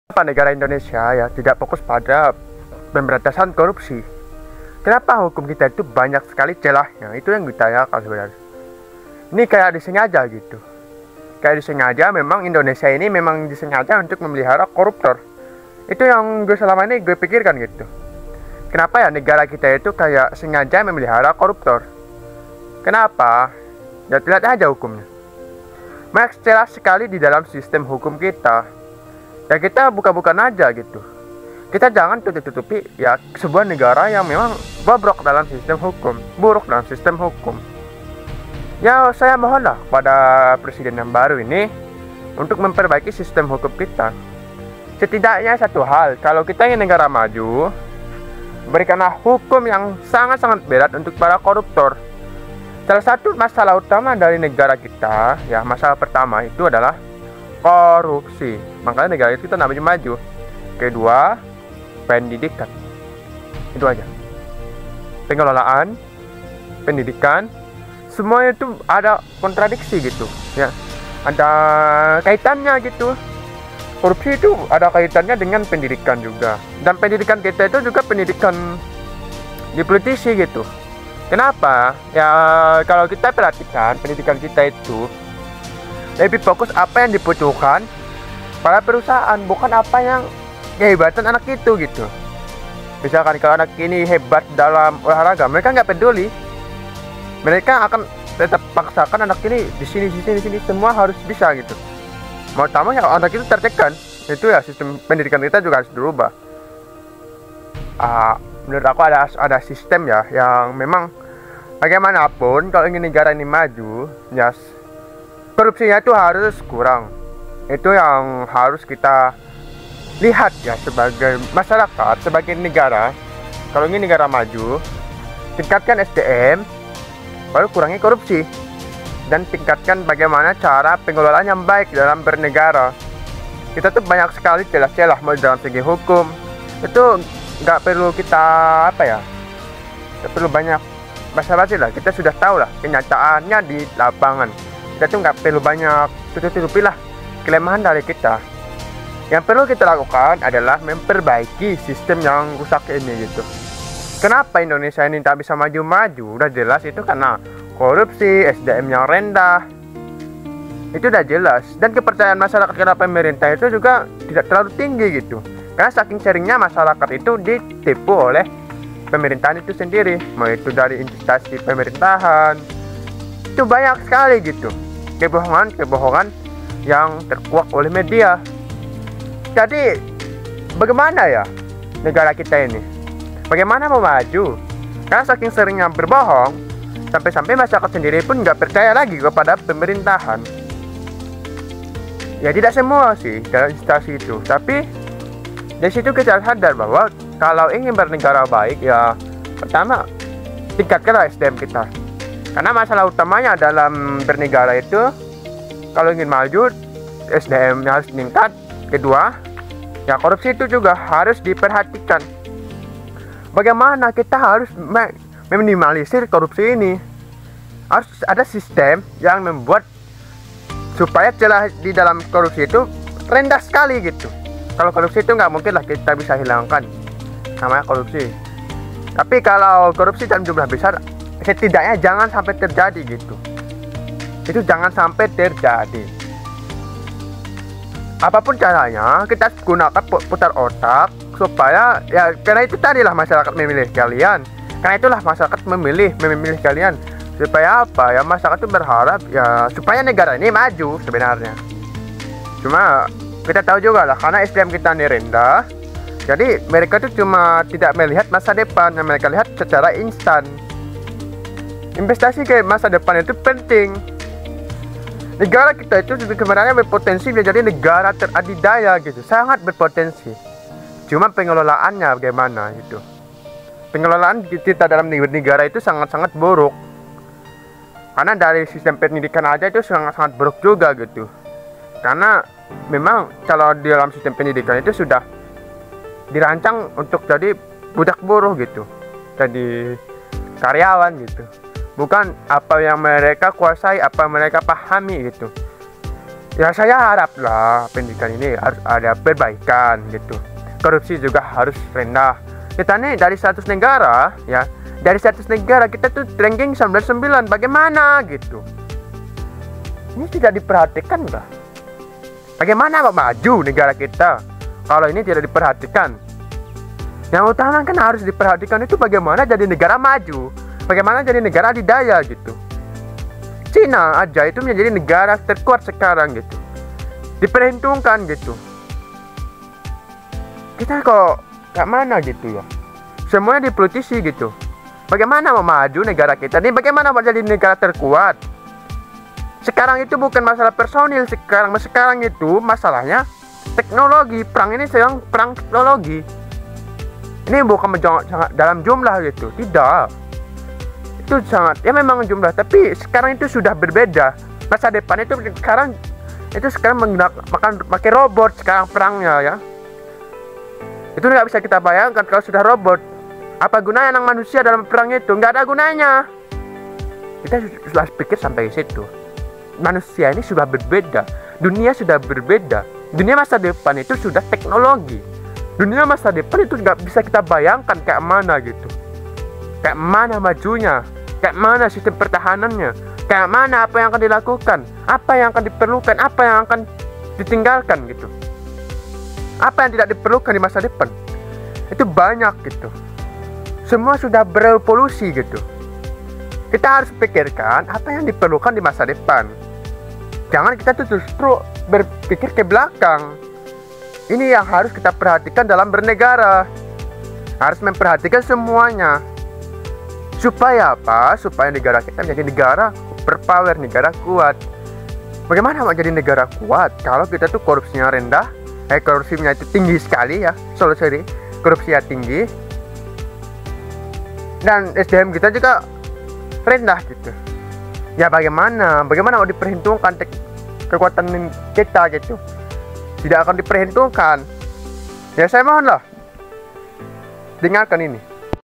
Kenapa negara Indonesia ya tidak fokus pada pemberantasan korupsi? Kenapa hukum kita itu banyak sekali celahnya? Itu yang ditanyakan sebenarnya. Ini kayak disengaja gitu. Kayak disengaja, memang Indonesia ini memang disengaja untuk memelihara koruptor. Itu yang gue selama ini gue pikirkan gitu. Kenapa ya negara kita itu kayak sengaja memelihara koruptor? Kenapa? Ya lihat aja hukumnya. Banyak celah sekali di dalam sistem hukum kita. Ya kita buka-bukan aja gitu. Kita jangan tutup-tutupi ya sebuah negara yang memang bobrok dalam sistem hukum, buruk dalam sistem hukum. Ya saya mohonlah pada presiden yang baru ini untuk memperbaiki sistem hukum kita. Setidaknya satu hal, kalau kita ingin negara maju, berikanlah hukum yang sangat-sangat berat untuk para koruptor. Salah satu masalah utama dari negara kita, ya masalah pertama itu adalah korupsi. Makanya negara kita namanya maju. Kedua, pendidikan. Itu aja. Pengelolaan, pendidikan, semuanya itu ada kontradiksi gitu, ya. Ada kaitannya gitu. Korupsi itu ada kaitannya dengan pendidikan juga. Dan pendidikan kita itu juga pendidikan di politisi gitu. Kenapa? Ya kalau kita perhatikan pendidikan kita itu lebih fokus apa yang dibutuhkan para perusahaan, bukan apa yang kehebatan anak itu gitu. Misalkan kalau anak ini hebat dalam olahraga, mereka nggak peduli. Mereka akan tetap paksakan anak ini di sini semua harus bisa gitu. Mau tamu ya anak itu tertekan. Itu ya sistem pendidikan kita juga harus dirubah. Menurut aku ada sistem ya yang memang bagaimanapun kalau ingin negara ini maju, ya korupsinya itu harus kurang. Itu yang harus kita lihat ya sebagai masyarakat, sebagai negara. Kalau ingin negara maju, tingkatkan SDM, baru kurangi korupsi, dan tingkatkan bagaimana cara pengelolaan yang baik dalam bernegara. Kita tuh banyak sekali celah-celah mau dalam segi hukum. Itu nggak perlu kita nggak perlu banyak basa-basi lah. Kita sudah tahu lah kenyataannya di lapangan. Kita tuh nggak perlu banyak tutup-tutupi lah kelemahan dari kita. Yang perlu kita lakukan adalah memperbaiki sistem yang rusak ini gitu. Kenapa Indonesia ini tak bisa maju-maju? Udah jelas itu karena korupsi, SDM yang rendah. Itu udah jelas. Dan kepercayaan masyarakat kepada pemerintah itu juga tidak terlalu tinggi gitu. Karena saking seringnya masyarakat itu ditipu oleh pemerintahan itu sendiri. Mau itu dari instansi pemerintahan. Itu banyak sekali gitu. Kebohongan yang terkuak oleh media. Jadi bagaimana ya negara kita ini? Bagaimana mau maju? Karena saking seringnya berbohong, sampai-sampai masyarakat sendiri pun nggak percaya lagi kepada pemerintahan. Ya tidak semua sih dalam instansi itu, tapi dari situ kita sadar bahwa kalau ingin bernegara baik, ya pertama tingkatkanlah SDM kita. Karena masalah utamanya dalam bernegara itu, kalau ingin maju, SDM-nya harus meningkat. Kedua, ya korupsi itu juga harus diperhatikan. Bagaimana kita harus meminimalisir korupsi ini? Harus ada sistem yang membuat supaya celah di dalam korupsi itu rendah sekali gitu. Kalau korupsi itu nggak mungkin lah kita bisa hilangkan, namanya korupsi. Tapi kalau korupsi dalam jumlah besar, setidaknya jangan sampai terjadi gitu. Itu jangan sampai terjadi. Apapun caranya, kita gunakan putar otak supaya ya karena itu tadilah masyarakat memilih kalian. Karena itulah masyarakat memilih kalian. Supaya apa ya, masyarakat itu berharap ya supaya negara ini maju sebenarnya. Cuma kita tahu juga lah karena SDM kita ini rendah, jadi mereka itu cuma tidak melihat masa depan, yang mereka lihat secara instan. Investasi ke masa depan itu penting. Negara kita itu sebenarnya berpotensi menjadi negara teradidaya gitu, sangat berpotensi. Cuma pengelolaannya bagaimana gitu. Pengelolaan kita dalam negara itu sangat-sangat buruk. Karena dari sistem pendidikan aja itu sangat-sangat buruk juga gitu. Karena memang kalau di dalam sistem pendidikan itu sudah dirancang untuk jadi budak buruh gitu, jadi karyawan gitu. Bukan apa yang mereka kuasai, apa yang mereka pahami gitu. Ya saya harap lah pendidikan ini harus ada perbaikan gitu. Korupsi juga harus rendah. Kita nih dari 100 negara ya, dari 100 negara kita tuh ranking 99. Bagaimana gitu? Ini tidak diperhatikan lah. Bagaimana mau maju negara kita kalau ini tidak diperhatikan? Yang utama kan harus diperhatikan itu bagaimana jadi negara maju, bagaimana jadi negara adidaya gitu. Cina aja itu menjadi negara terkuat sekarang gitu, diperhitungkan gitu. Kita kok gak mana gitu ya, semuanya dipolitisi gitu. Bagaimana mau maju negara kita ini, bagaimana mau jadi negara terkuat? Sekarang itu bukan masalah personil, sekarang itu masalahnya teknologi. Perang ini sedang perang teknologi. Ini bukan sangat dalam jumlah gitu, tidak. Itu sangat, ya memang jumlah, tapi sekarang itu sudah berbeda. Masa depan itu sekarang menggunakan pakai robot sekarang perangnya ya. Itu nggak bisa kita bayangkan kalau sudah robot. Apa gunanya anak manusia dalam perang itu? Nggak ada gunanya. Kita sudah pikir sampai situ. Manusia ini sudah berbeda, dunia sudah berbeda. Dunia masa depan itu sudah teknologi. Dunia masa depan itu nggak bisa kita bayangkan kayak mana gitu. Kayak mana majunya, kayak mana sistem pertahanannya, kayak mana apa yang akan dilakukan, apa yang akan diperlukan, apa yang akan ditinggalkan gitu. Apa yang tidak diperlukan di masa depan. Itu banyak gitu. Semua sudah berevolusi gitu. Kita harus pikirkan apa yang diperlukan di masa depan. Jangan kita tuh justru berpikir ke belakang. Ini yang harus kita perhatikan dalam bernegara. Harus memperhatikan semuanya. Supaya apa? Supaya negara kita menjadi negara berpower, negara kuat. Bagaimana mau jadi negara kuat kalau kita tuh korupsinya rendah? Korupsinya itu tinggi sekali ya. Korupsinya tinggi. Dan SDM kita juga rendah gitu. Ya bagaimana mau diperhitungkan kekuatan kita gitu? Tidak akan diperhitungkan. Ya saya mohonlah, dengarkan ini.